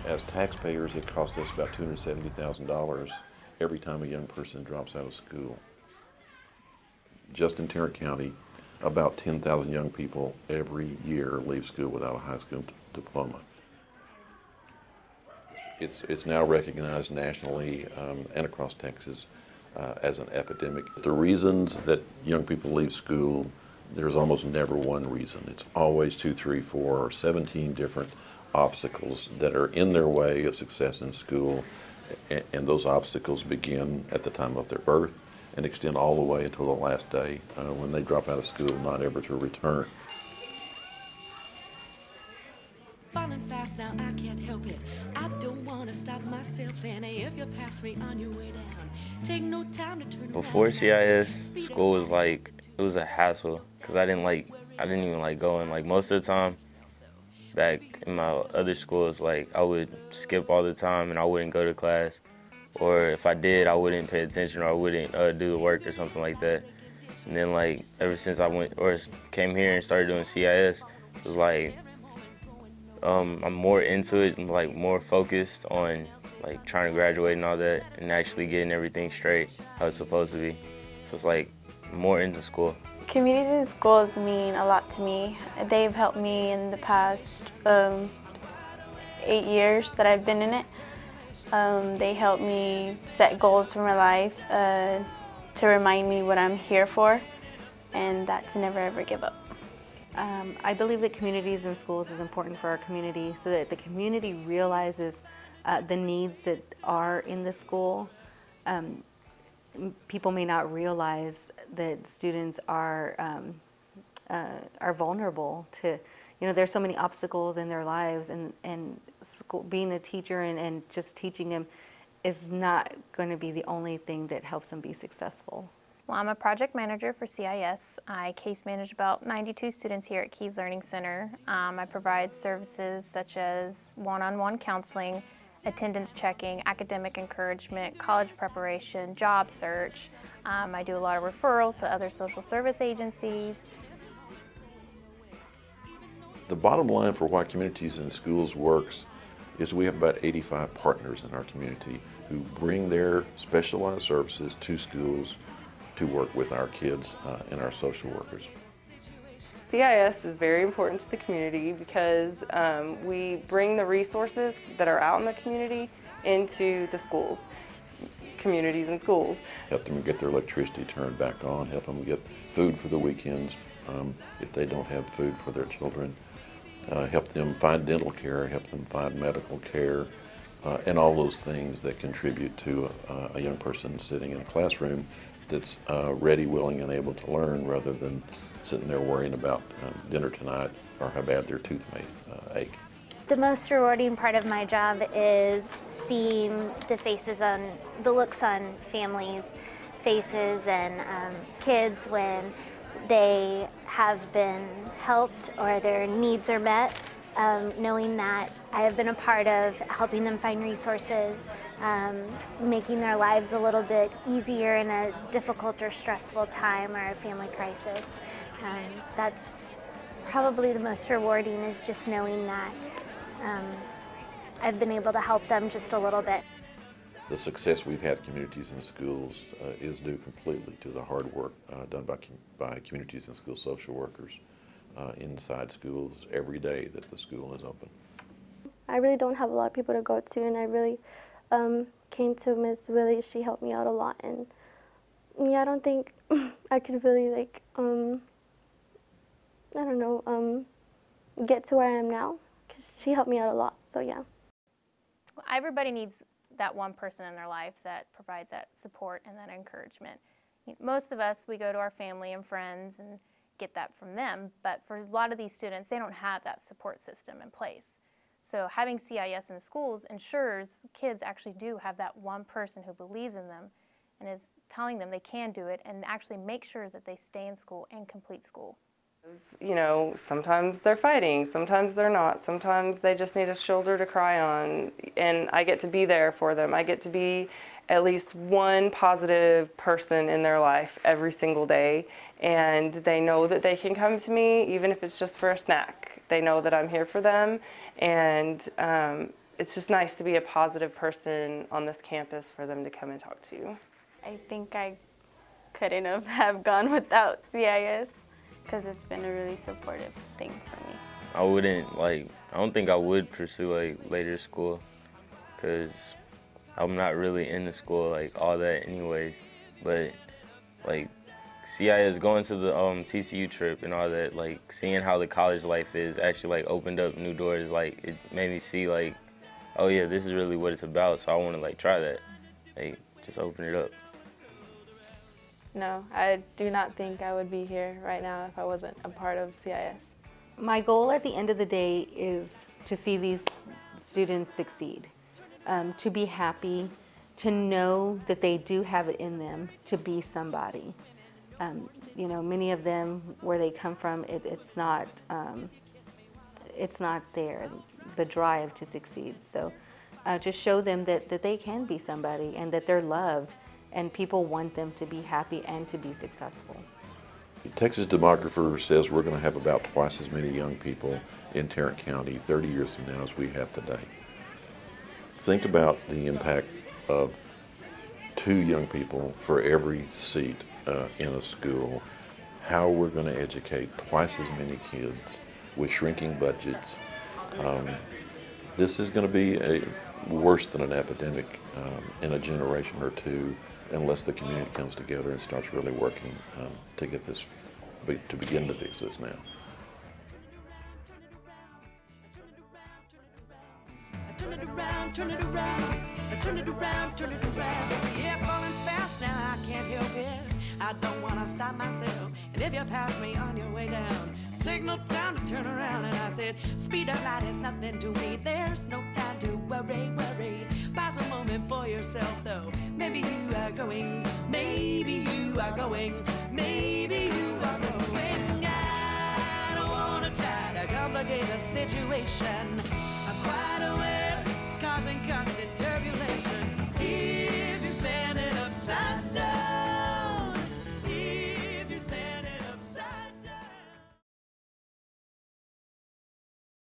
As taxpayers, it costs us about $270,000 every time a young person drops out of school. Just in Tarrant County, about 10,000 young people every year leave school without a high school diploma. It's now recognized nationally and across Texas as an epidemic. The reasons that young people leave school, there's almost never one reason. It's always 2, 3, 4, or 17 different obstacles that are in their way of success in school, and those obstacles begin at the time of their birth and extend all the way until the last day when they drop out of school, not ever to return. Falling fast now, I can't help it. I don't want to stop myself, and if you pass me on your way down, take no time to turn Before CIS, school was like, it was a hassle because I didn't even like going. Like most of the time, back in my other schools, like I would skip all the time and I wouldn't go to class, or if I did, I wouldn't pay attention or I wouldn't do the work or something like that. And then like ever since I went or came here and started doing CIS, it was like I'm more into it and like more focused on like trying to graduate and all that and actually getting everything straight how it's supposed to be. So it's like more into school. Communities in schools mean a lot to me. They've helped me in the past 8 years that I've been in it. They help me set goals for my life to remind me what I'm here for, and that to never ever give up. I believe that communities in schools is important for our community so that the community realizes the needs that are in the school. People may not realize that students are vulnerable to, there's so many obstacles in their lives, and school, being a teacher and just teaching them is not going to be the only thing that helps them be successful. Well, I'm a project manager for CIS. I case manage about 92 students here at Keys Learning Center. I provide services such as one-on-one counseling, attendance checking, academic encouragement, college preparation, job search. I do a lot of referrals to other social service agencies. The bottom line for why Communities in Schools works is we have about 85 partners in our community who bring their specialized services to schools to work with our kids and our social workers. CIS is very important to the community because we bring the resources that are out in the community into the schools, communities and schools. Help them get their electricity turned back on, help them get food for the weekends if they don't have food for their children, help them find dental care, help them find medical care, and all those things that contribute to a young person sitting in a classroom that's ready, willing, and able to learn rather than sitting there worrying about dinner tonight or how bad their tooth may ache. The most rewarding part of my job is seeing the looks on families' faces and kids when they have been helped or their needs are met. Knowing that I have been a part of helping them find resources, making their lives a little bit easier in a difficult or stressful time or a family crisis. That's probably the most rewarding, is just knowing that I've been able to help them just a little bit. The success we've had at Communities in Schools is due completely to the hard work done by Communities in Schools social workers inside schools every day that the school is open. I really don't have a lot of people to go to, and I really came to Ms. Willie. She helped me out a lot, and yeah, I don't think I could really get to where I am now, because she helped me out a lot, so yeah. Well, everybody needs that one person in their life that provides that support and that encouragement. Most of us, we go to our family and friends and get that from them, but for a lot of these students, they don't have that support system in place. So having CIS in schools ensures kids actually do have that one person who believes in them and is telling them they can do it, and actually make sure that they stay in school and complete school. Sometimes they're fighting, sometimes they're not, sometimes they just need a shoulder to cry on, and I get to be there for them. I get to be at least one positive person in their life every single day, and they know that they can come to me even if it's just for a snack. They know that I'm here for them, and it's just nice to be a positive person on this campus for them to come and talk to. I think I couldn't have gone without CIS because it's been a really supportive thing for me. I don't think I would pursue like later school because I'm not really into school like all that anyways. But like CIS, going to the TCU trip and all that, like seeing how the college life is actually like opened up new doors. Like it made me see like, oh yeah, this is really what it's about. So I want to like try that, like just open it up. No, I do not think I would be here right now if I wasn't a part of CIS. My goal at the end of the day is to see these students succeed, to be happy, to know that they do have it in them to be somebody. You know, many of them, where they come from, it's not there, the drive to succeed. So just show them that they can be somebody and that they're loved and people want them to be happy and to be successful. The Texas Demographer says we're going to have about twice as many young people in Tarrant County 30 years from now as we have today. Think about the impact of 2 young people for every seat in a school, how we're going to educate twice as many kids with shrinking budgets. This is going to be worse than an epidemic in a generation or two unless the community comes together and starts really working to get this, to begin to fix this now. Turn it around, turn it around, turn it around, turn it around. Yeah, falling fast now, I can't help it. I don't wanna stop myself. And if you pass me on your way down, take no time to turn around. And I said, speed of light is nothing to me. There's no time to worry. Pause a moment for yourself though. Maybe you are going, maybe you are going, maybe you are going. I don't wanna try to complicate the situation. I'm quite aware it's causing constant